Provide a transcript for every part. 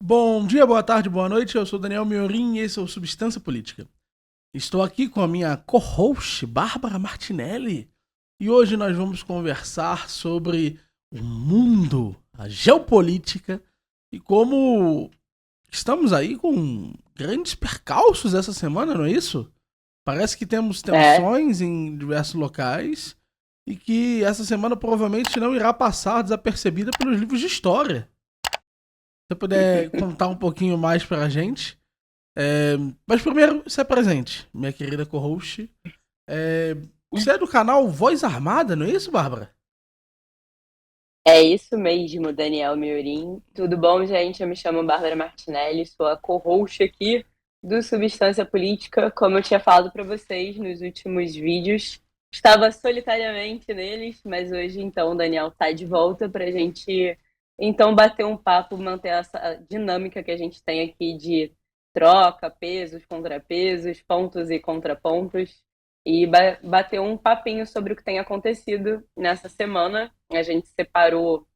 Bom dia, boa tarde, boa noite. Eu sou Daniel Miorin e esse é o Substância Política. Estou aqui com a minha co-host, Bárbara Martinelli. E hoje nós vamos conversar sobre o mundo, a geopolítica e como estamos aí com grandes percalços essa semana, não é isso? Parece que temos É, tensões em diversos locais e que essa semana provavelmente não irá passar desapercebida pelos livros de história. Se você puder contar um pouquinho mais pra gente. É, mas primeiro, se apresente, minha querida co-host. É, você é do canal Voz Armada, não é isso, Bárbara? é isso mesmo, Daniel Miorim. Tudo bom, gente? Eu me chamo Bárbara Martinelli, sou a co-host aqui do Substância Política. Como eu tinha falado para vocês nos últimos vídeos, estava solitariamente neles, mas hoje, então, o Daniel está de volta para a gente, então, bater um papo, manter essa dinâmica que a gente tem aqui de troca, pesos, contrapesos, pontos e contrapontos. E bater um papinho sobre o que tem acontecido nessa semana. A gente separou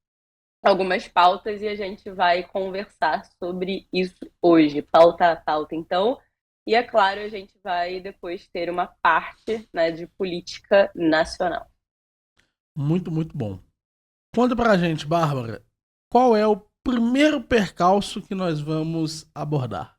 algumas pautas e a gente vai conversar sobre isso hoje, pauta a pauta, então. E é claro, a gente vai depois ter uma parte, né, de política nacional. Muito, muito bom. Conta pra gente, Bárbara, qual é o primeiro percalço que nós vamos abordar?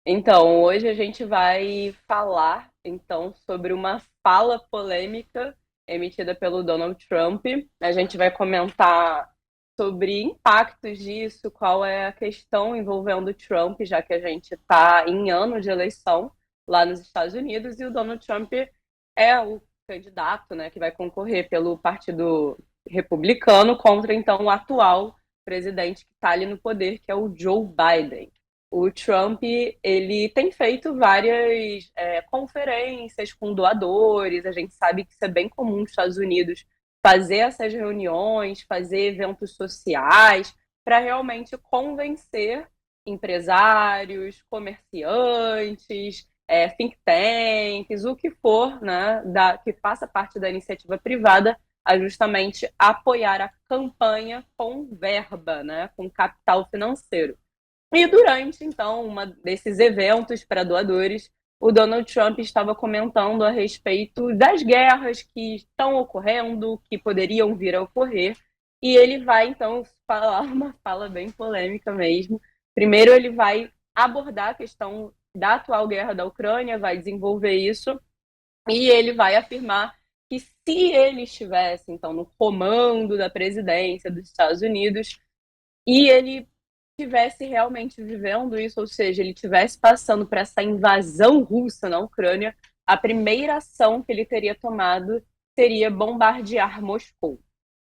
Então, hoje a gente vai falar então sobre uma fala polêmica emitida pelo Donald Trump. A gente vai comentar sobre impactos disso, qual é a questão envolvendo o Trump, já que a gente está em ano de eleição lá nos Estados Unidos e o Donald Trump é o candidato, né, que vai concorrer pelo Partido Republicano contra então o atual presidente que está ali no poder, que é o Joe Biden. O Trump, ele tem feito várias conferências com doadores. A gente sabe que isso é bem comum nos Estados Unidos, fazer essas reuniões, fazer eventos sociais, para realmente convencer empresários, comerciantes, think tanks, o que for, né, que faça parte da iniciativa privada, a justamente apoiar a campanha com verba, né, com capital financeiro. E durante, então, um desses eventos para doadores, o Donald Trump estava comentando a respeito das guerras que estão ocorrendo, que poderiam vir a ocorrer, e ele vai, então, falar uma fala bem polêmica mesmo. Primeiro, ele vai abordar a questão da atual guerra da Ucrânia, vai desenvolver isso, e ele vai afirmar que se ele estivesse, então, no comando da presidência dos Estados Unidos, e ele estivesse realmente vivendo isso, ou seja, ele estivesse passando por essa invasão russa na Ucrânia, a primeira ação que ele teria tomado seria bombardear Moscou.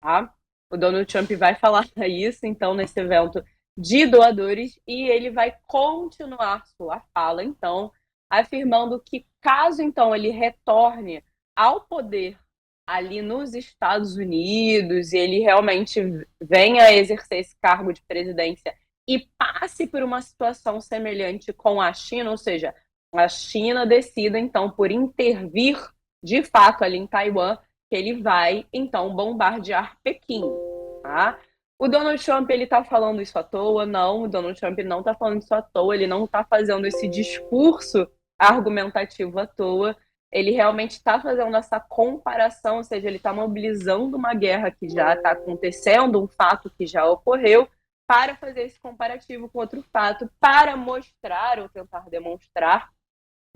Tá? O Donald Trump vai falar isso, então, nesse evento de doadores, e ele vai continuar sua fala, então, afirmando que caso, então, ele retorne ao poder ali nos Estados Unidos e ele realmente venha a exercer esse cargo de presidência e passe por uma situação semelhante com a China, ou seja, a China decida então por intervir de fato ali em Taiwan, que ele vai então bombardear Pequim, tá? O Donald Trump ele está falando isso à toa? Não, o Donald Trump não está falando isso à toa, ele não está fazendo esse discurso argumentativo à toa. Ele realmente está fazendo essa comparação, ou seja, ele está mobilizando uma guerra que já está acontecendo, um fato que já ocorreu, para fazer esse comparativo com outro fato, para mostrar ou tentar demonstrar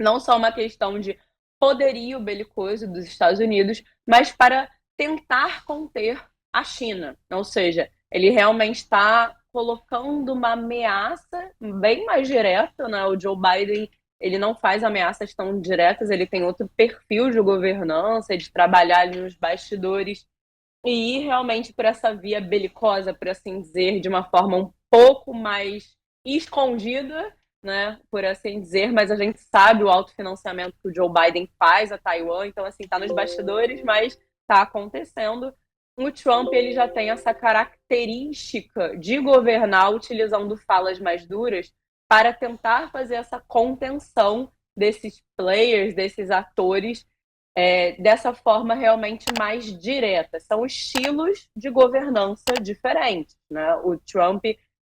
não só uma questão de poderio belicoso dos Estados Unidos, mas para tentar conter a China. Ou seja, ele realmente está colocando uma ameaça bem mais direta, né? O Joe Biden ele não faz ameaças tão diretas, ele tem outro perfil de governança, de trabalhar ali nos bastidores e ir realmente por essa via belicosa, por assim dizer, de uma forma um pouco mais escondida, né, por assim dizer, mas a gente sabe o autofinanciamento que o Joe Biden faz a Taiwan, então assim, tá nos bastidores, mas tá acontecendo. O Trump ele já tem essa característica de governar utilizando falas mais duras para tentar fazer essa contenção desses players, desses atores dessa forma realmente mais direta. São estilos de governança diferentes. Né? O Trump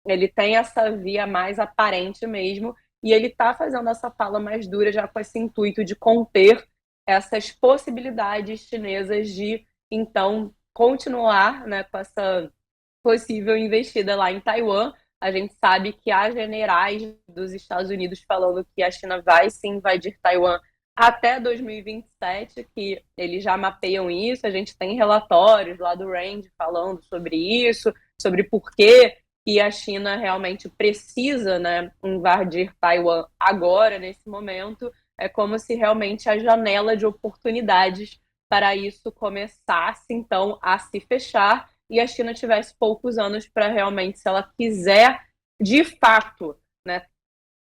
ele tem essa via mais aparente mesmo, e ele está fazendo essa fala mais dura já com esse intuito de conter essas possibilidades chinesas de, então, continuar, né, com essa possível investida lá em Taiwan. A gente sabe que há generais dos Estados Unidos falando que a China vai sim invadir Taiwan até 2027, que eles já mapeiam isso. A gente tem relatórios lá do RAND falando sobre isso, sobre por que a China realmente precisa, né, invadir Taiwan agora, nesse momento. É como se realmente a janela de oportunidades para isso começasse, então, a se fechar e a China tivesse poucos anos para realmente, se ela quiser, de fato, né,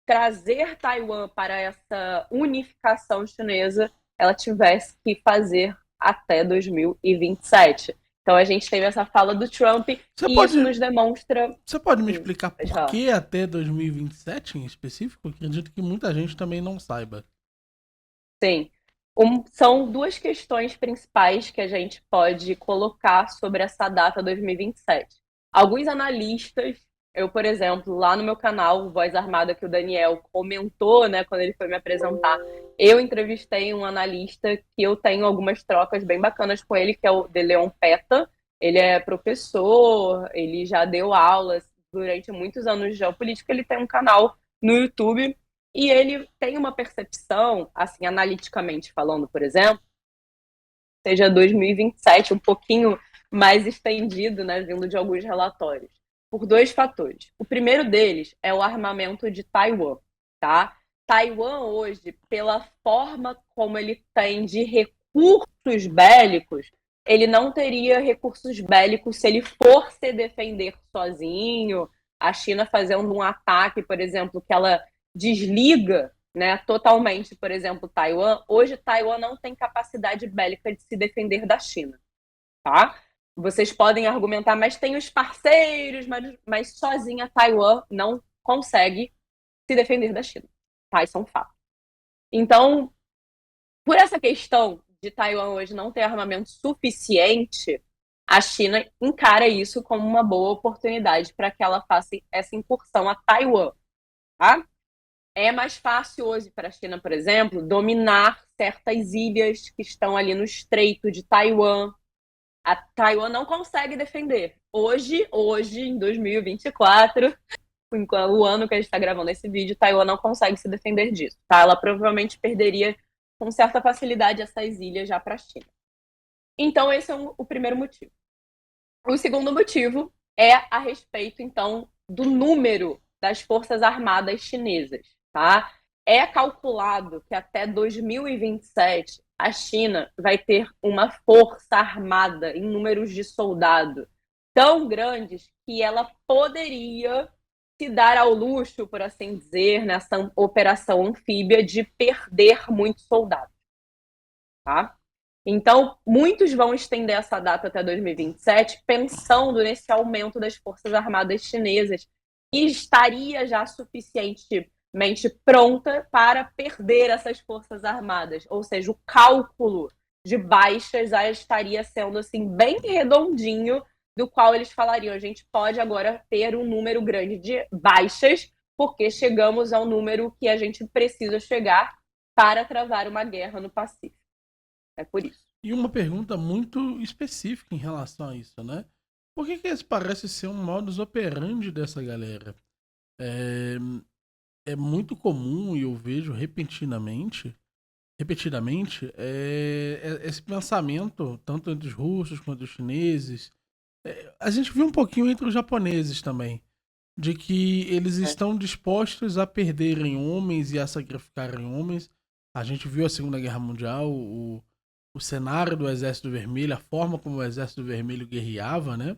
trazer Taiwan para essa unificação chinesa, ela tivesse que fazer até 2027. Então a gente teve essa fala do Trump Você e isso pode, nos demonstra. você pode me explicar por Já. que até 2027 em específico? Acredito que muita gente também não saiba. Sim. São duas questões principais que a gente pode colocar sobre essa data 2027. Alguns analistas, eu, por exemplo, lá no meu canal, Voz Armada, que o Daniel comentou, né, quando ele foi me apresentar, eu entrevistei um analista que eu tenho algumas trocas bem bacanas com ele, que é o De Leon Petta. Ele é professor, ele já deu aulas durante muitos anos de geopolítica, ele tem um canal no YouTube e ele tem uma percepção, assim, analiticamente falando, por exemplo, seja 2027, um pouquinho mais estendido, né, vindo de alguns relatórios, por dois fatores. O primeiro deles é o armamento de Taiwan, tá? Taiwan hoje, pela forma como ele tem de recursos bélicos, ele não teria recursos bélicos se ele for se defender sozinho, a China fazendo um ataque, por exemplo, que ela desliga, né, totalmente, por exemplo, Taiwan. Hoje, Taiwan não tem capacidade bélica de se defender da China, tá? Vocês podem argumentar, mas tem os parceiros, mas sozinha Taiwan não consegue se defender da China, tá? Isso é um fato. Então, por essa questão de Taiwan hoje não ter armamento suficiente, a China encara isso como uma boa oportunidade para que ela faça essa incursão a Taiwan, tá? É mais fácil hoje para a China, por exemplo, dominar certas ilhas que estão ali no Estreito de Taiwan. A Taiwan não consegue defender. Hoje, em 2024, o ano que a gente está gravando esse vídeo, Taiwan não consegue se defender disso. Tá? Ela provavelmente perderia com certa facilidade essas ilhas já para a China. Então, esse é o primeiro motivo. O segundo motivo é a respeito, então, do número das forças armadas chinesas. Tá? É calculado que até 2027 a China vai ter uma força armada em números de soldado tão grandes que ela poderia se dar ao luxo, por assim dizer, nessa operação anfíbia, de perder muitos soldados. Tá? Então, muitos vão estender essa data até 2027, pensando nesse aumento das forças armadas chinesas, que estaria já suficientemente pronta para perder essas forças armadas. Ou seja, o cálculo de baixas já estaria sendo assim bem redondinho, do qual eles falariam: a gente pode agora ter um número grande de baixas, porque chegamos ao número que a gente precisa chegar para travar uma guerra no Pacífico. É por isso. E uma pergunta muito específica em relação a isso, né? Por que esse parece ser um modus operandi dessa galera? É, é muito comum e eu vejo repetidamente, esse pensamento, tanto entre os russos quanto os chineses. A gente viu um pouquinho entre os japoneses também, de que eles estão dispostos a perderem homens e a sacrificarem homens. A gente viu a Segunda Guerra Mundial, o cenário do Exército Vermelho, a forma como o Exército Vermelho guerreava, né?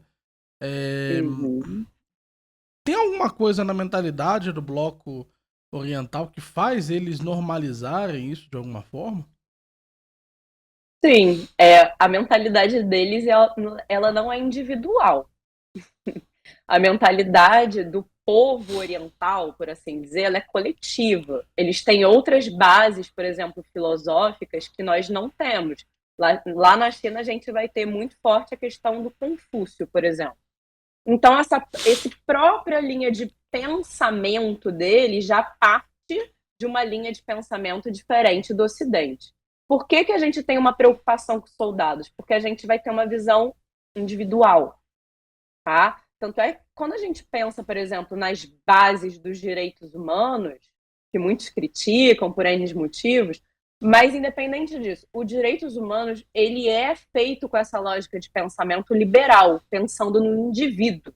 É, Uhum. Tem alguma coisa na mentalidade do bloco oriental que faz eles normalizarem isso de alguma forma? Sim, a mentalidade deles ela não é individual. A mentalidade do povo oriental, por assim dizer, ela é coletiva. Eles têm outras bases, por exemplo, filosóficas, que nós não temos. Lá na China, a gente vai ter muito forte a questão do Confúcio, por exemplo. Então, esse própria linha de pensamento dele já parte de uma linha de pensamento diferente do Ocidente. Por que, que a gente tem uma preocupação com os soldados? Porque a gente vai ter uma visão individual, tá? Tanto é que quando a gente pensa, por exemplo, nas bases dos direitos humanos, que muitos criticam por N motivos, mas independente disso, os direitos humanos, ele é feito com essa lógica de pensamento liberal, pensando no indivíduo,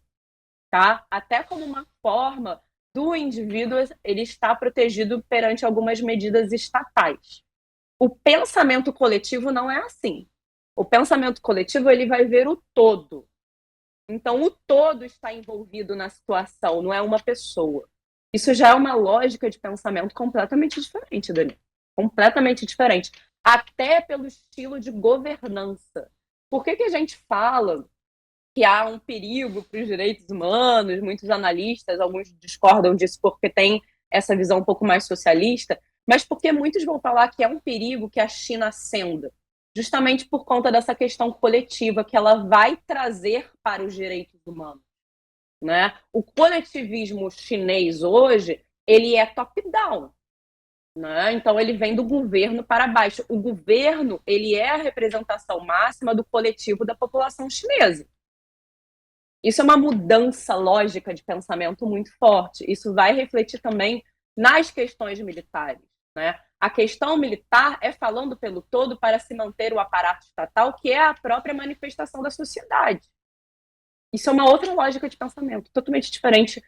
tá? Até como uma forma do indivíduo ele estar protegido perante algumas medidas estatais. O pensamento coletivo não é assim. O pensamento coletivo ele vai ver o todo. Então, o todo está envolvido na situação, não é uma pessoa. Isso já é uma lógica de pensamento completamente diferente, Dani. Completamente diferente. Até pelo estilo de governança. Por que, que a gente fala que há um perigo para os direitos humanos? Muitos analistas, alguns discordam disso porque tem essa visão um pouco mais socialista, mas porque muitos vão falar que é um perigo que a China ascenda, justamente por conta dessa questão coletiva que ela vai trazer para os direitos humanos, né? O coletivismo chinês hoje, ele é top-down, né? Então ele vem do governo para baixo. O governo, ele é a representação máxima do coletivo da população chinesa. Isso é uma mudança lógica de pensamento muito forte. Isso vai refletir também nas questões militares, né? A questão militar é falando pelo todo para se manter o aparato estatal, que é a própria manifestação da sociedade. Isso é uma outra lógica de pensamento, totalmente diferente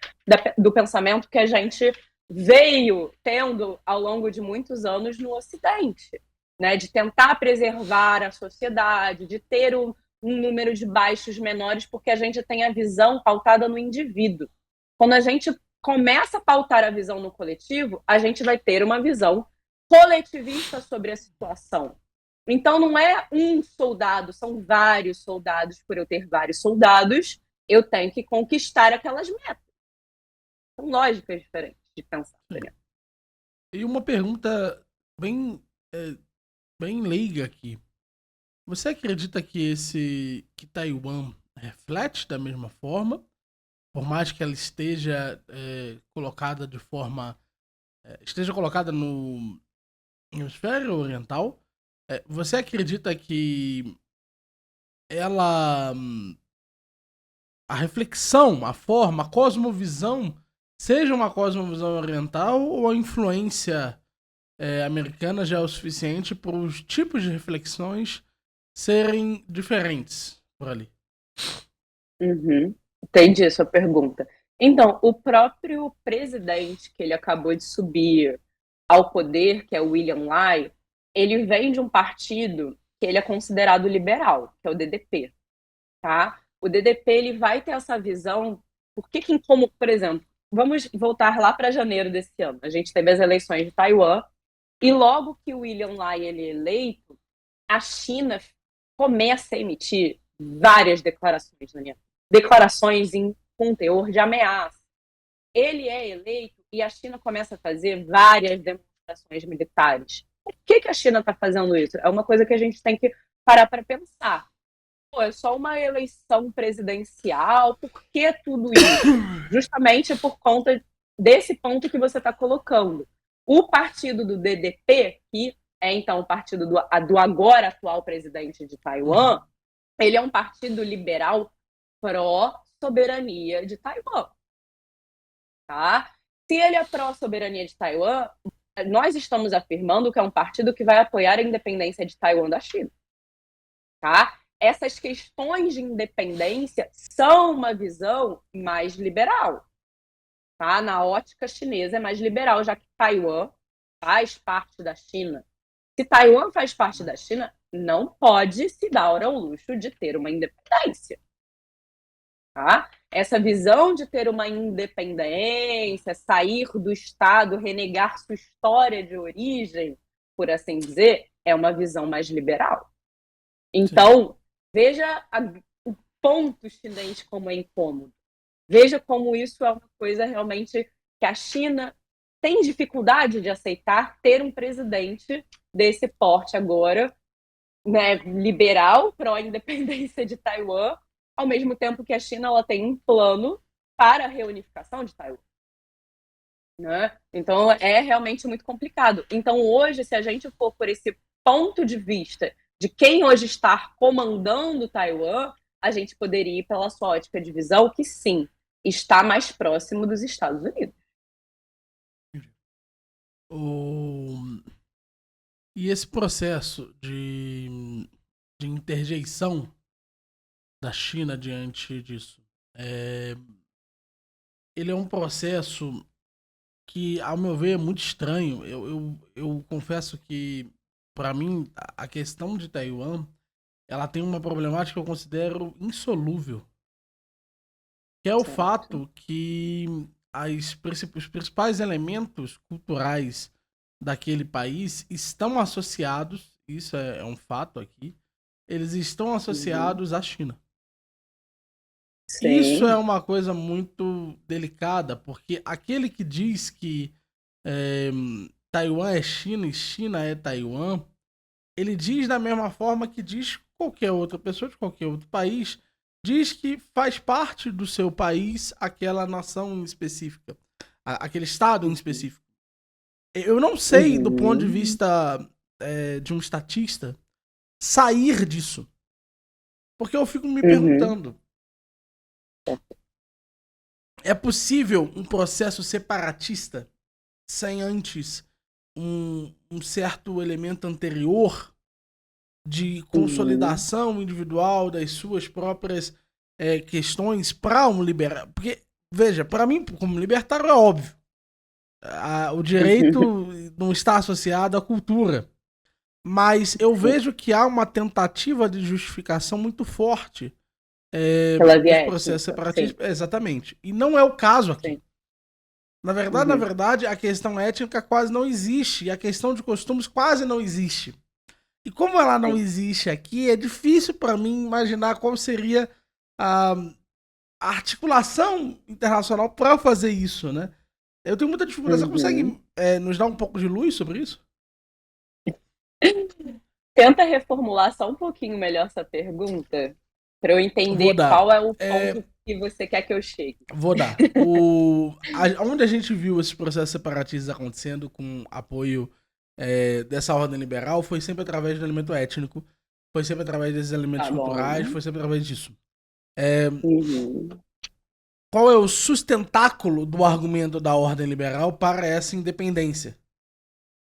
do pensamento que a gente veio tendo ao longo de muitos anos no Ocidente, né? De tentar preservar a sociedade, de ter um número de baixos menores, porque a gente tem a visão pautada no indivíduo. Quando a gente começa a pautar a visão no coletivo, a gente vai ter uma visão coletivista sobre a situação. Então, não é um soldado, são vários soldados. Por eu ter vários soldados, eu tenho que conquistar aquelas metas. São lógicas diferentes de pensar. E uma pergunta bem, bem leiga aqui. Você acredita que Taiwan reflete da mesma forma, por mais que ela esteja colocada de forma esteja colocada no hemisfério oriental? Você acredita que ela a reflexão, a forma, a cosmovisão seja uma cosmovisão oriental, ou a influência americana já é o suficiente para os tipos de reflexões serem diferentes por ali? Uhum. Entendi a sua pergunta. Então, o próprio presidente que ele acabou de subir ao poder, que é o William Lai, ele vem de um partido que ele é considerado liberal, que é o DDP, tá? O DDP ele vai ter essa visão, como, por exemplo, vamos voltar lá para janeiro desse ano. A gente teve as eleições de Taiwan e logo que o William Lai ele é eleito, a China começa a emitir várias declarações, Daniel. Declarações com teor de ameaça. Ele é eleito e a China começa a fazer várias demonstrações militares. Por que a China está fazendo isso? É uma coisa que a gente tem que parar para pensar. Pô, é só uma eleição presidencial, por que tudo isso? Justamente por conta desse ponto que você está colocando. O partido do DDP, que é então o partido do agora atual presidente de Taiwan, ele é um partido liberal pró-soberania de Taiwan. Tá? Se ele é pró-soberania de Taiwan, nós estamos afirmando que é um partido que vai apoiar a independência de Taiwan da China. Tá? Essas questões de independência são uma visão mais liberal. Tá? Na ótica chinesa é mais liberal, já que Taiwan faz parte da China. Se Taiwan faz parte da China, não pode se dar ao luxo de ter uma independência. Tá? Essa visão de ter uma independência, sair do Estado, renegar sua história de origem, por assim dizer, é uma visão mais liberal. Então, veja o ponto chinês como é incômodo. Veja como isso é uma coisa realmente que a China tem dificuldade de aceitar ter um presidente desse porte agora, né, liberal, pró-independência de Taiwan, ao mesmo tempo que a China ela tem um plano para a reunificação de Taiwan. Né? Então, é realmente muito complicado. Então, hoje, se a gente for por esse ponto de vista de quem hoje está comandando Taiwan, a gente poderia ir pela sua ótica de visão que, sim, está mais próximo dos Estados Unidos. E esse processo de interjeição da China diante disso, ele é um processo que, ao meu ver, é muito estranho. Eu confesso que, para mim, a questão de Taiwan, ela tem uma problemática que eu considero insolúvel, que é o Certo. fato que os principais elementos culturais daquele país estão associados, isso é um fato aqui, eles estão associados à China. Isso é Sim. uma coisa muito delicada, porque aquele que diz que Taiwan é China e China é Taiwan, ele diz da mesma forma que diz qualquer outra pessoa de qualquer outro país, diz que faz parte do seu país aquela nação específica, aquele estado em específico. Eu não sei, do ponto de vista de um estatista, sair disso. Porque eu fico me perguntando, é possível um processo separatista sem antes um certo elemento anterior de consolidação individual das suas próprias questões para um liberal? Porque, veja, para mim, como libertário, é óbvio. O direito não está associado à cultura. Mas eu vejo que há uma tentativa de justificação muito forte Pela dos via processos étnica, separatistas. sim. Exatamente. E não é o caso aqui. Sim. Na verdade, a questão étnica quase não existe. E a questão de costumes quase não existe. E como ela não Sim. existe aqui, é difícil para mim imaginar qual seria a articulação internacional para fazer isso, né? Eu tenho muita dificuldade. Você consegue nos dar um pouco de luz sobre isso? Tenta reformular só um pouquinho melhor essa pergunta, para eu Vou entender dar. qual é o ponto que você quer que eu chegue. Vou dar. Onde a gente viu esses processos separatistas acontecendo com apoio dessa ordem liberal foi sempre através do elemento étnico, foi sempre através desses elementos Tá culturais, bom. foi sempre através disso. Uhum. Qual é o sustentáculo do argumento da ordem liberal para essa independência?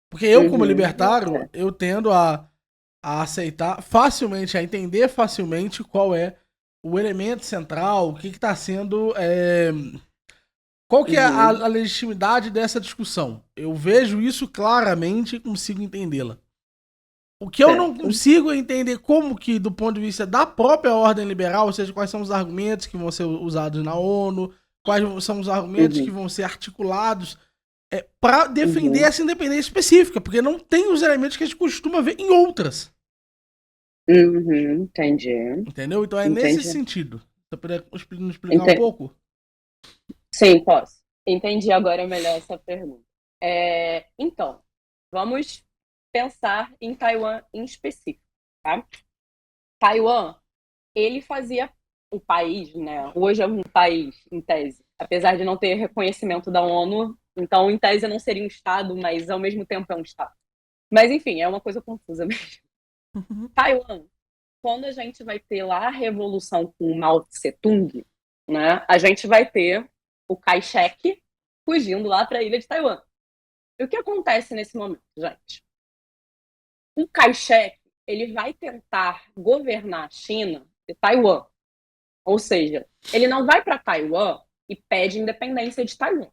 Porque eu, como libertário, eu tendo a aceitar facilmente, a entender facilmente qual é o elemento central, o que está sendo. Qual que é a legitimidade dessa discussão? Eu vejo isso claramente e consigo entendê-la. O que eu não consigo é entender como que, do ponto de vista da própria ordem liberal, ou seja, quais são os argumentos que vão ser usados na ONU, quais são os argumentos que vão ser articulados para defender essa independência específica, porque não tem os elementos que a gente costuma ver em outras. Entendi. Entendeu? Então é nesse sentido. Você puder me explicar um Entendi. pouco? Sim, posso. Entendi agora melhor essa pergunta. Então, vamos pensar em Taiwan em específico, tá? Taiwan, ele fazia o país, né? Hoje é um país, em tese, apesar de não ter reconhecimento da ONU, então, em tese, não seria um Estado, mas ao mesmo tempo é um Estado. Mas, enfim, é uma coisa confusa mesmo. Taiwan, quando a gente vai ter lá a revolução com o Mao Tse-tung, né? A gente vai ter o Kai-shek fugindo lá para a ilha de Taiwan. E o que acontece nesse momento, gente? O Kai-shek, ele vai tentar governar a China de Taiwan. Ou seja, ele não vai para Taiwan e pede independência de Taiwan.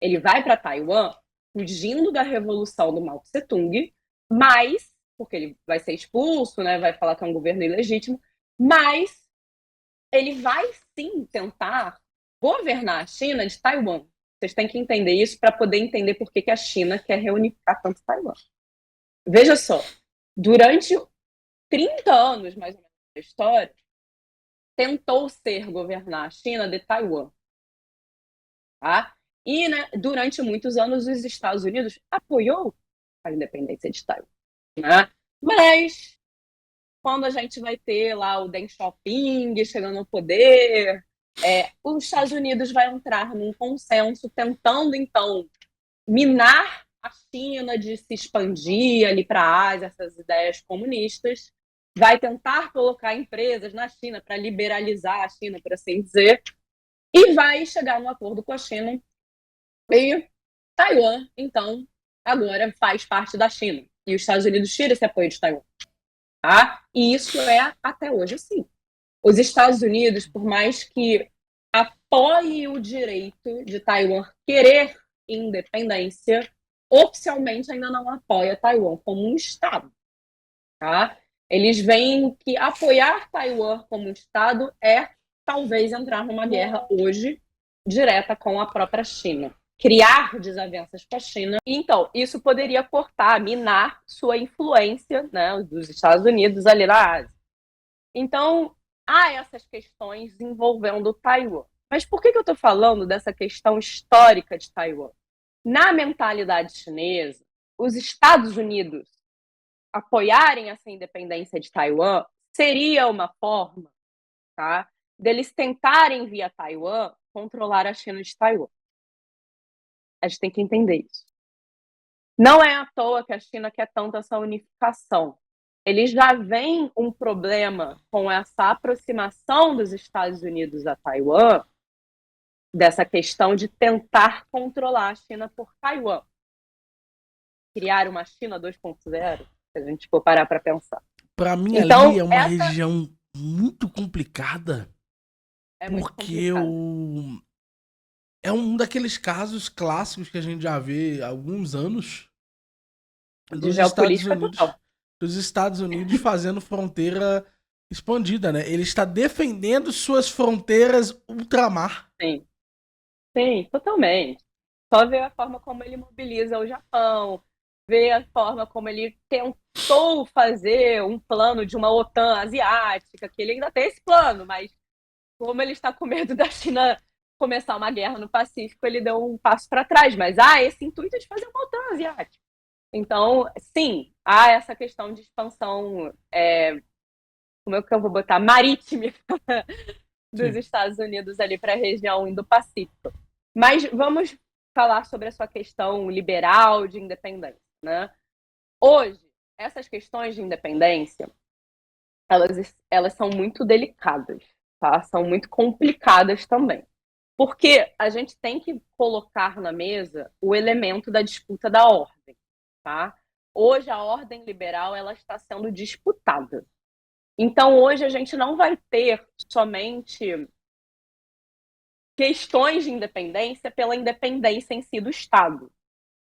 Ele vai para Taiwan fugindo da revolução do Mao Tse-tung, mas, porque ele vai ser expulso, né, vai falar que é um governo ilegítimo, mas ele vai sim tentar governar a China de Taiwan. Vocês têm que entender isso para poder entender por que a China quer reunificar tanto Taiwan. Veja só, durante 30 anos, mais ou menos, da história, tentou ser governar a China de Taiwan. Tá? E, né, durante muitos anos, os Estados Unidos apoiou a independência de Taiwan. Né? Mas quando a gente vai ter lá o Deng Xiaoping chegando ao poder, os Estados Unidos vai entrar num consenso tentando, então, minar a China de se expandir ali para a Ásia, essas ideias comunistas, vai tentar colocar empresas na China para liberalizar a China, por assim dizer, e vai chegar num acordo com a China. E Taiwan, então, agora faz parte da China. E os Estados Unidos tiram esse apoio de Taiwan. Tá? E isso é até hoje assim. Os Estados Unidos, por mais que apoie o direito de Taiwan querer independência, oficialmente ainda não apoia Taiwan como um Estado. Tá? Eles veem que apoiar Taiwan como um Estado é talvez entrar numa guerra hoje direta com a própria China. Criar desavenças com a China. Então, isso poderia cortar, minar sua influência, né, dos Estados Unidos ali na Ásia. Então, há essas questões envolvendo Taiwan. Mas por que eu estou falando dessa questão histórica de Taiwan? Na mentalidade chinesa, os Estados Unidos apoiarem essa independência de Taiwan seria uma forma, tá, deles tentarem, via Taiwan, controlar a China de Taiwan. A gente tem que entender isso. Não é à toa que a China quer tanto essa unificação. Eles já veem um problema com essa aproximação dos Estados Unidos a Taiwan, dessa questão de tentar controlar a China por Taiwan. Criar uma China 2.0, se a gente for parar para pensar. Para mim, então, ali é uma região muito complicada, porque é um daqueles casos clássicos que a gente já vê há alguns anos dos Estados Unidos fazendo fronteira expandida, né? Ele está defendendo suas fronteiras ultramar. Sim. Sim, totalmente. Só ver a forma como ele mobiliza o Japão, ver a forma como ele tentou fazer um plano de uma OTAN asiática, que ele ainda tem esse plano, mas como ele está com medo da China começar uma guerra no Pacífico, ele deu um passo para trás. Mas há esse intuito de fazer uma OTAN asiática. Então, sim, há essa questão de expansão, como é que eu vou botar? Marítima dos Estados Unidos ali para a região Indo-Pacífico. Mas vamos falar sobre a sua questão liberal de independência, né? Hoje, essas questões de independência, elas são muito delicadas, tá? São muito complicadas também. Porque a gente tem que colocar na mesa o elemento da disputa da ordem, tá? Hoje a ordem liberal ela está sendo disputada. Então hoje a gente não vai ter somente questões de independência pela independência em si do Estado,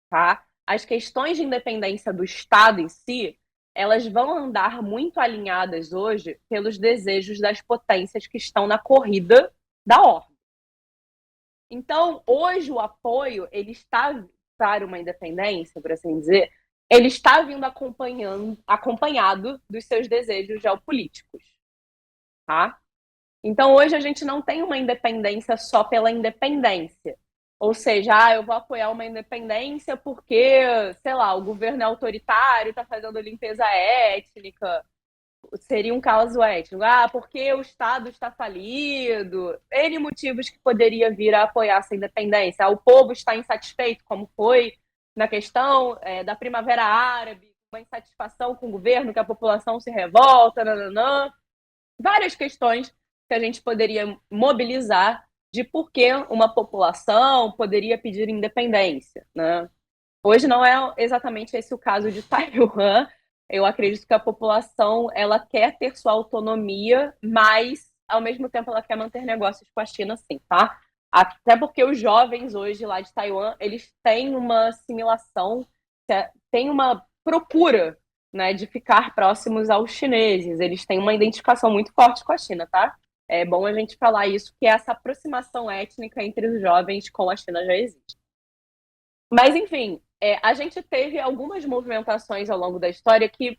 tá? As questões de independência do Estado em si, elas vão andar muito alinhadas hoje pelos desejos das potências que estão na corrida da ordem. Então, hoje o apoio, ele está para uma independência, por assim dizer, ele está vindo acompanhado dos seus desejos geopolíticos, tá? Então, hoje a gente não tem uma independência só pela independência. Ou seja, eu vou apoiar uma independência porque, sei lá, o governo é autoritário, está fazendo limpeza étnica. Seria um caso étnico. Porque o Estado está falido. N motivos que poderia vir a apoiar essa independência. O povo está insatisfeito, como foi na questão da Primavera Árabe, uma insatisfação com o governo, que a população se revolta, nananã. Várias questões que a gente poderia mobilizar de por que uma população poderia pedir independência, né? Hoje não é exatamente esse o caso de Taiwan. Eu acredito que a população ela quer ter sua autonomia, mas ao mesmo tempo ela quer manter negócios com a China, sim, tá? Até porque os jovens hoje lá de Taiwan, eles têm uma assimilação, têm uma procura, né, de ficar próximos aos chineses. Eles têm uma identificação muito forte com a China, tá? É bom a gente falar isso, que essa aproximação étnica entre os jovens com a China já existe. Mas, enfim, a gente teve algumas movimentações ao longo da história que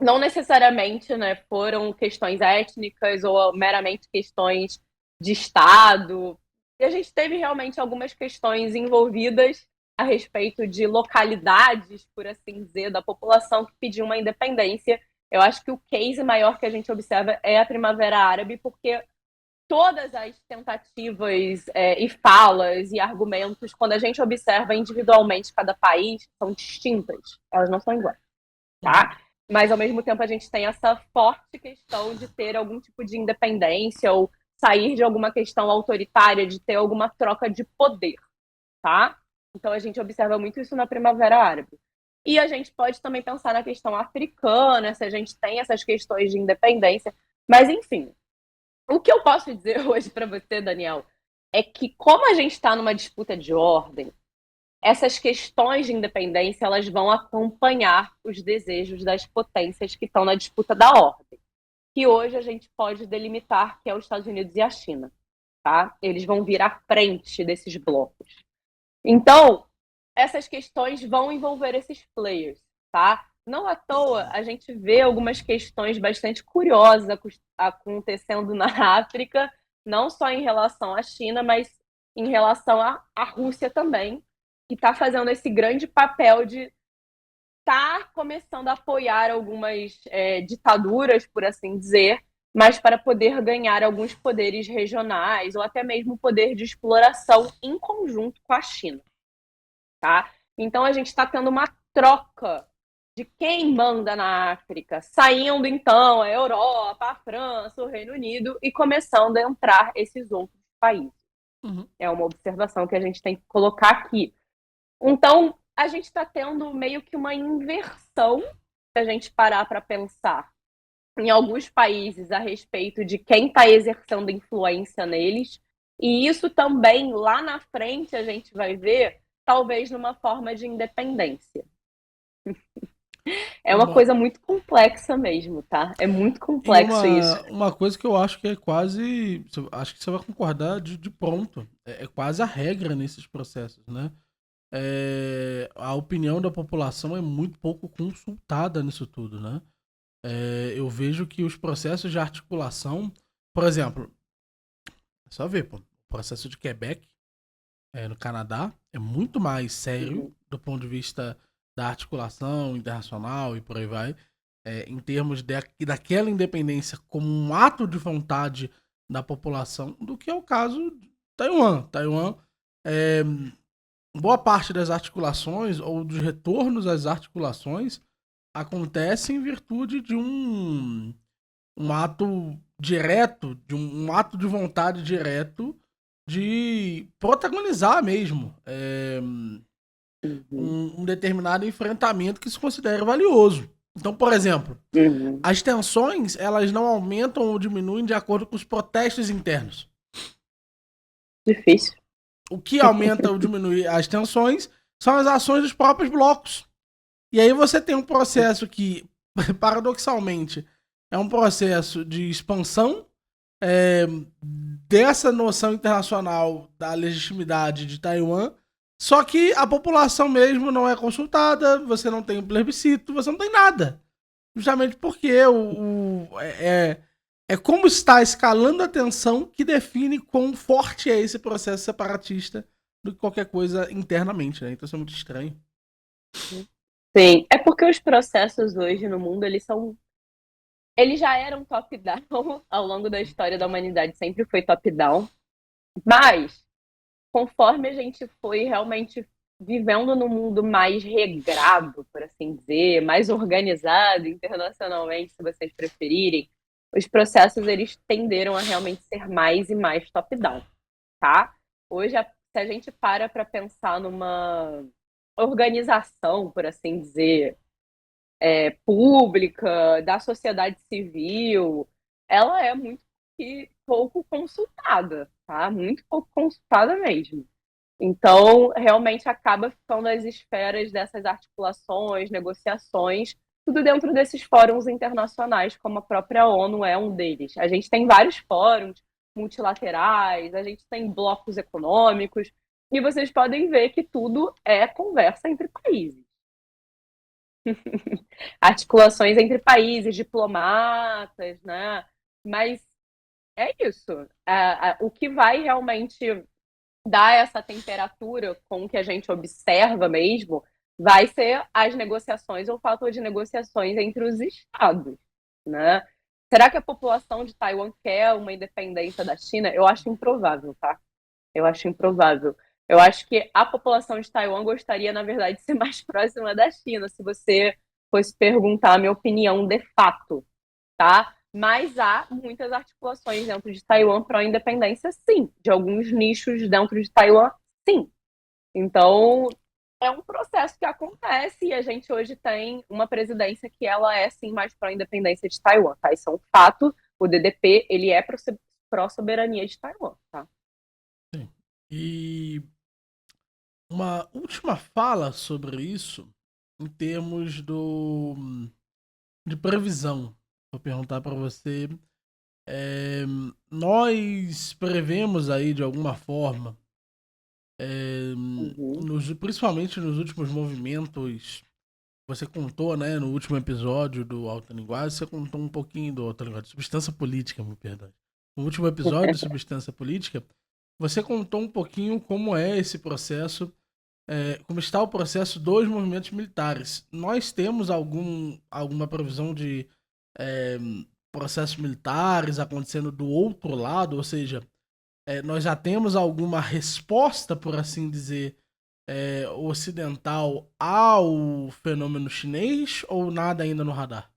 não necessariamente, né, foram questões étnicas ou meramente questões de Estado. E a gente teve realmente algumas questões envolvidas a respeito de localidades, por assim dizer, da população que pediu uma independência Eu acho que o case maior que a gente observa é a Primavera Árabe, porque todas as tentativas e falas e argumentos, quando a gente observa individualmente cada país, são distintas. Elas não são iguais, tá? Mas, ao mesmo tempo, a gente tem essa forte questão de ter algum tipo de independência ou sair de alguma questão autoritária, de ter alguma troca de poder, tá? Então, a gente observa muito isso na Primavera Árabe. E a gente pode também pensar na questão africana, se a gente tem essas questões de independência. Mas, enfim, o que eu posso dizer hoje para você, Daniel, é que como a gente está numa disputa de ordem, essas questões de independência elas vão acompanhar os desejos das potências que estão na disputa da ordem, que hoje a gente pode delimitar que é os Estados Unidos e a China, tá? Eles vão vir à frente desses blocos. Então, essas questões vão envolver esses players, tá? Não à toa, a gente vê algumas questões bastante curiosas acontecendo na África, não só em relação à China, mas em relação à Rússia também, que está fazendo esse grande papel de estar começando a apoiar algumas ditaduras, por assim dizer, mas para poder ganhar alguns poderes regionais ou até mesmo poder de exploração em conjunto com a China. Tá? Então a gente está tendo uma troca de quem manda na África, saindo então a Europa, a França, o Reino Unido e começando a entrar esses outros países. Uhum. É uma observação que a gente tem que colocar aqui. Então a gente está tendo meio que uma inversão, se a gente parar para pensar em alguns países a respeito de quem está exercendo influência neles. E isso também, lá na frente, a gente vai ver, talvez numa forma de independência. É uma coisa muito complexa mesmo, tá? É muito E complexo isso. uma coisa que eu acho que é quase. Acho que você vai concordar de pronto. É quase a regra nesses processos, né? A opinião da população é muito pouco consultada nisso tudo, né? Eu vejo que os processos de articulação, por exemplo, é só ver, pô, o processo de Quebec no Canadá é muito mais sério do ponto de vista da articulação internacional e por aí vai, em termos daquela independência como um ato de vontade da população, do que é o caso de Taiwan. Taiwan, é, boa parte das articulações ou dos retornos às articulações acontece em virtude de um ato direto, de um ato de vontade direto de protagonizar mesmo um determinado enfrentamento que se considere valioso. Então, por exemplo, as tensões elas não aumentam ou diminuem de acordo com os protestos internos. Difícil. O que aumenta ou diminui as tensões são as ações dos próprios blocos. E aí você tem um processo que, paradoxalmente, é um processo de expansão dessa noção internacional da legitimidade de Taiwan, só que a população mesmo não é consultada, você não tem um plebiscito, você não tem nada. Justamente porque é como está escalando a tensão que define quão forte é esse processo separatista do que qualquer coisa internamente, né? Então isso é muito estranho. Sim, é porque os processos hoje no mundo, eles já eram top-down ao longo da história da humanidade, sempre foi top-down, mas conforme a gente foi realmente vivendo num mundo mais regrado, por assim dizer, mais organizado internacionalmente, se vocês preferirem, os processos eles tenderam a realmente ser mais e mais top-down, tá? Hoje, se a gente para pensar numa organização, por assim dizer, pública, da sociedade civil, ela é muito pouco consultada, tá? Muito pouco consultada mesmo. Então, realmente acaba ficando as esferas dessas articulações, negociações, tudo dentro desses fóruns internacionais, como a própria ONU é um deles. A gente tem vários fóruns multilaterais, a gente tem blocos econômicos, e vocês podem ver que tudo é conversa entre países. Articulações entre países, diplomatas, né? Mas é isso. O que vai realmente dar essa temperatura com que a gente observa mesmo vai ser as negociações ou falta de negociações entre os estados, né? Será que a população de Taiwan quer uma independência da China? Eu acho improvável, tá? Eu acho improvável. Eu acho que a população de Taiwan gostaria, na verdade, de ser mais próxima da China, se você fosse perguntar a minha opinião de fato, tá? Mas há muitas articulações dentro de Taiwan pró-independência, sim. De alguns nichos dentro de Taiwan, sim. Então, é um processo que acontece e a gente hoje tem uma presidência que ela é, sim, mais pró-independência de Taiwan, tá? Isso é um fato. O DDP, ele é pró-soberania de Taiwan, tá? Sim. E uma última fala sobre isso, em termos de previsão. Vou perguntar para você. é, Nós prevemos aí, de alguma forma, Uhum. principalmente nos últimos movimentos. Você contou, né, no último episódio do Alta Linguagem, você contou um pouquinho do Alta Linguagem, Substância Política, meu perdão. No último episódio de Substância Política, você contou um pouquinho como é esse processo, como está o processo dos movimentos militares. Nós temos alguma previsão de é, processos militares acontecendo do outro lado, ou seja, nós já temos alguma resposta, por assim dizer, ocidental ao fenômeno chinês ou nada ainda no radar?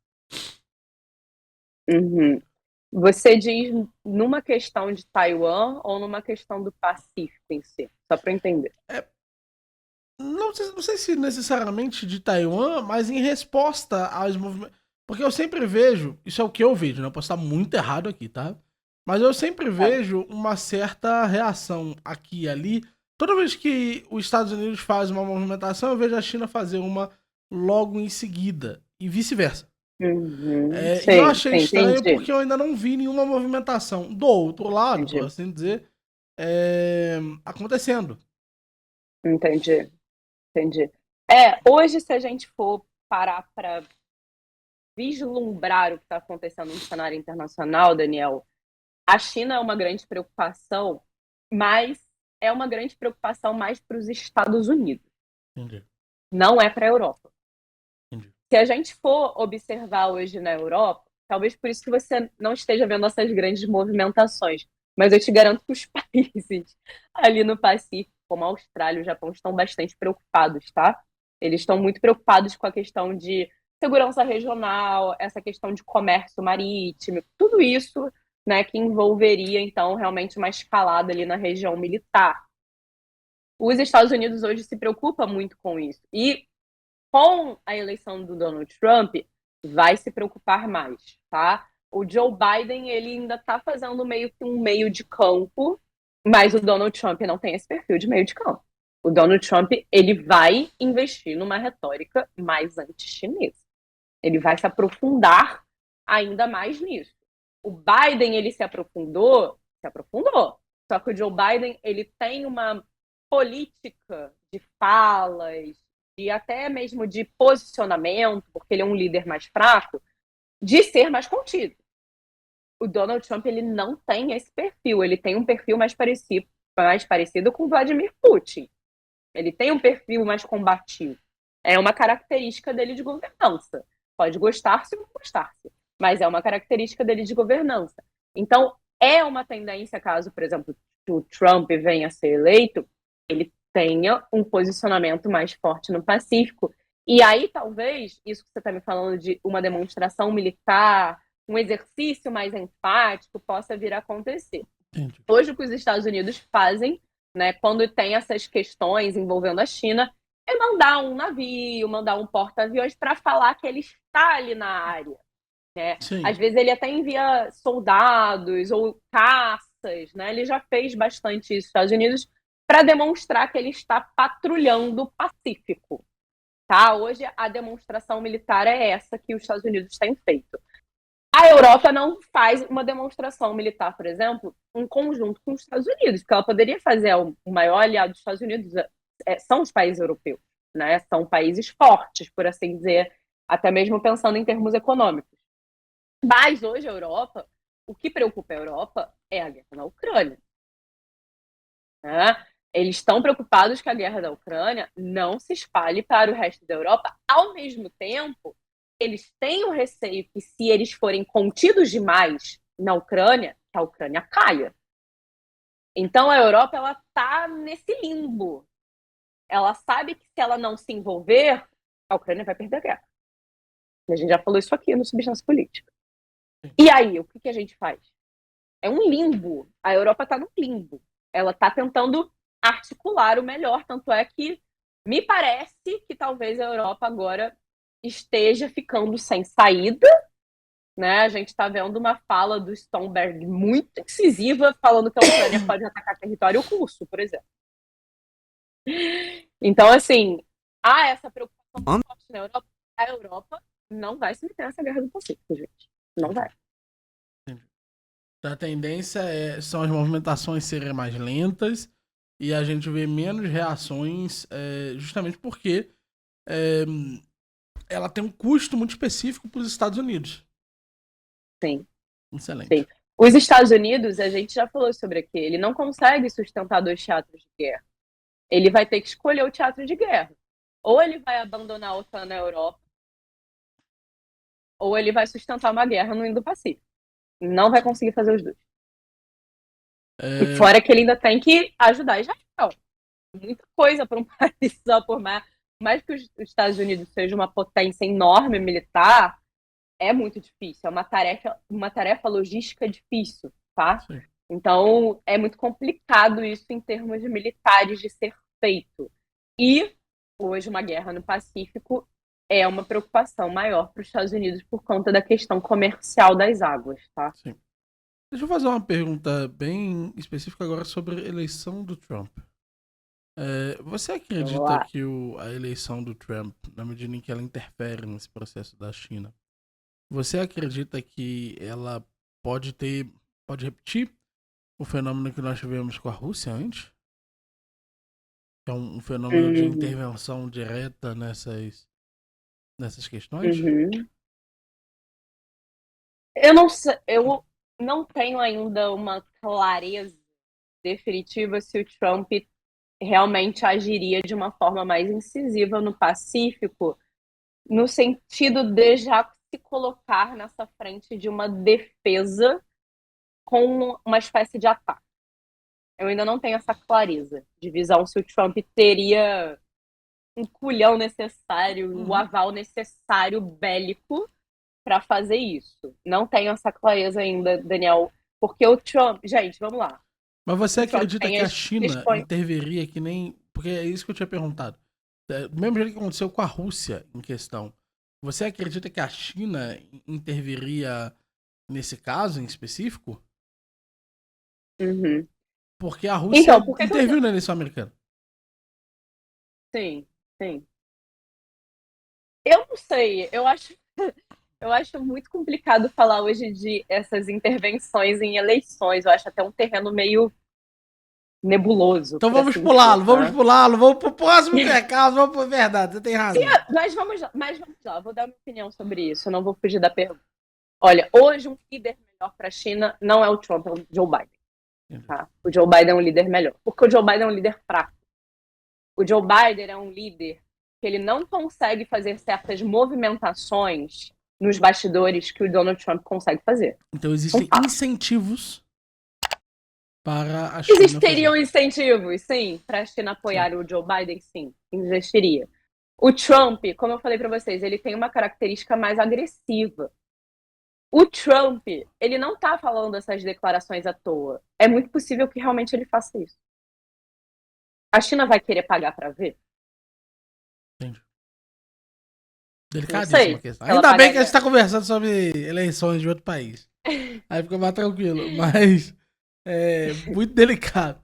Uhum. Você diz numa questão de Taiwan ou numa questão do Pacífico em si? Só para eu entender. Não sei se necessariamente de Taiwan, mas em resposta aos movimentos. Porque eu sempre vejo, isso é o que eu vejo, né? Eu posso estar muito errado aqui, tá? Mas eu sempre Tá. vejo uma certa reação aqui e ali. Toda vez que os Estados Unidos faz uma movimentação, eu vejo a China fazer uma logo em seguida. E vice-versa. Uhum. E eu Sim, achei sim, estranho entendi. porque eu ainda não vi nenhuma movimentação do outro lado, por Entendi. assim dizer, acontecendo. Entendi. Entendi. Hoje, se a gente for parar para vislumbrar o que está acontecendo no cenário internacional, Daniel, a China é uma grande preocupação, mas é uma grande preocupação mais para os Estados Unidos, Entendi, não é para a Europa. entendi. Se a gente for observar hoje na Europa, talvez por isso que você não esteja vendo essas grandes movimentações, mas eu te garanto que os países ali no Pacífico, como a Austrália e o Japão, estão bastante preocupados, tá? Eles estão muito preocupados com a questão de segurança regional, essa questão de comércio marítimo, tudo isso, né, que envolveria, então, realmente uma escalada ali na região militar. Os Estados Unidos hoje se preocupam muito com isso. E com a eleição do Donald Trump, vai se preocupar mais, tá? O Joe Biden, ele ainda tá fazendo meio que um meio de campo, mas o Donald Trump não tem esse perfil de meio de campo. O Donald Trump, ele vai investir numa retórica mais anti-chinesa. Ele vai se aprofundar ainda mais nisso. O Biden, ele se aprofundou. Só que o Joe Biden, ele tem uma política de falas, e até mesmo de posicionamento, porque ele é um líder mais fraco, de ser mais contido. O Donald Trump, ele não tem esse perfil, ele tem um perfil mais parecido com o Vladimir Putin. Ele tem um perfil mais combativo. É uma característica dele de governança. Pode gostar-se ou não gostar-se, mas é uma característica dele de governança. Então, é uma tendência, caso, por exemplo, o Trump venha a ser eleito, ele tenha um posicionamento mais forte no Pacífico. E aí, talvez, isso que você está me falando de uma demonstração militar, um exercício mais enfático, possa vir a acontecer. Entendi. Hoje, o que os Estados Unidos fazem, né, quando tem essas questões envolvendo a China, é mandar um navio, mandar um porta-aviões para falar que ele está ali na área. Né? Às Sim, vezes ele até envia soldados ou caças, né? Ele já fez bastante isso nos Estados Unidos para demonstrar que ele está patrulhando o Pacífico. Tá? Hoje a demonstração militar é essa que os Estados Unidos têm feito. A Europa não faz uma demonstração militar, por exemplo, em conjunto com os Estados Unidos, porque ela poderia fazer. O maior aliado dos Estados Unidos são os países europeus, né? São países fortes, por assim dizer, até mesmo pensando em termos econômicos. Mas hoje a Europa, o que preocupa a Europa é a guerra na Ucrânia. Né? Eles estão preocupados que a guerra da Ucrânia não se espalhe para o resto da Europa. Ao mesmo tempo, eles têm o receio que, se eles forem contidos demais na Ucrânia, que a Ucrânia caia. Então, a Europa ela está nesse limbo. Ela sabe que, se ela não se envolver, a Ucrânia vai perder a guerra. A gente já falou isso aqui no Substância Política. E aí, o que a gente faz? É um limbo. A Europa está no limbo. Ela está tentando articular o melhor, tanto é que me parece que talvez a Europa agora esteja ficando sem saída, né? A gente está vendo uma fala do Stoltenberg muito incisiva, falando que a Ucrânia pode atacar território russo, por exemplo. Então, assim, há essa preocupação muito forte na Europa. A Europa não vai se meter nessa guerra do Pacífico, gente. Não vai. A tendência são as movimentações serem mais lentas e a gente vê menos reações, justamente porque ela tem um custo muito específico para os Estados Unidos. Sim. Excelente. Sim. Os Estados Unidos, a gente já falou sobre aqui, ele não consegue sustentar 2 teatros de guerra. Ele vai ter que escolher o teatro de guerra. Ou ele vai abandonar a OTAN na Europa, ou ele vai sustentar uma guerra no Indo-Pacífico. Não vai conseguir fazer os dois. E fora que ele ainda tem que ajudar Israel. Muita coisa para um país só, por mais que os Estados Unidos seja uma potência enorme militar, é muito difícil. É uma tarefa logística difícil, tá? Sim. Então, é muito complicado isso em termos de militares de ser feito. E hoje uma guerra no Pacífico é uma preocupação maior para os Estados Unidos por conta da questão comercial das águas, tá? Sim. Deixa eu fazer uma pergunta bem específica agora sobre a eleição do Trump. Você acredita que a eleição do Trump, na medida em que ela interfere nesse processo da China, você acredita que ela pode repetir o fenômeno que nós tivemos com a Rússia antes? Que é um fenômeno de intervenção direta nessas questões? Eu não sei, eu não tenho ainda uma clareza definitiva se o Trump realmente agiria de uma forma mais incisiva no Pacífico, no sentido de já se colocar nessa frente de uma defesa com uma espécie de ataque. Eu ainda não tenho essa clareza de visão se o Trump teria um culhão necessário, o aval necessário bélico para fazer isso. Não tenho essa clareza ainda, Daniel, porque o Trump... Gente, vamos lá. Mas você acredita que a China interviria que nem... Porque é isso que eu tinha perguntado. Do mesmo jeito que aconteceu com a Rússia em questão, você acredita que a China interviria nesse caso em específico? Porque a Rússia interviu na eleição americana. Sim, sim. Eu não sei, eu acho muito complicado falar hoje de essas intervenções em eleições. Eu acho até um terreno meio nebuloso. Então vamos pulá-lo, vamos pro próximo recado, vamos por verdade, você tem razão. Mas vamos lá, vou dar minha opinião sobre isso, eu não vou fugir da pergunta. Olha, hoje um líder melhor para a China não é o Trump, é o Joe Biden. Tá? O Joe Biden é um líder melhor, porque o Joe Biden é um líder fraco. O Joe Biden é um líder que ele não consegue fazer certas movimentações nos bastidores que o Donald Trump consegue fazer. Então existem incentivos para a China. Existiriam incentivos, sim, para a China apoiar o Joe Biden, sim, existiria. O Trump, como eu falei para vocês, ele tem uma característica mais agressiva. O Trump, ele não tá falando essas declarações à toa. É muito possível que realmente ele faça isso. A China vai querer pagar para ver? Entendi. Delicadíssima questão. Ainda bem que a gente está conversando sobre eleições de outro país. Aí fica mais tranquilo. Mas é muito delicado.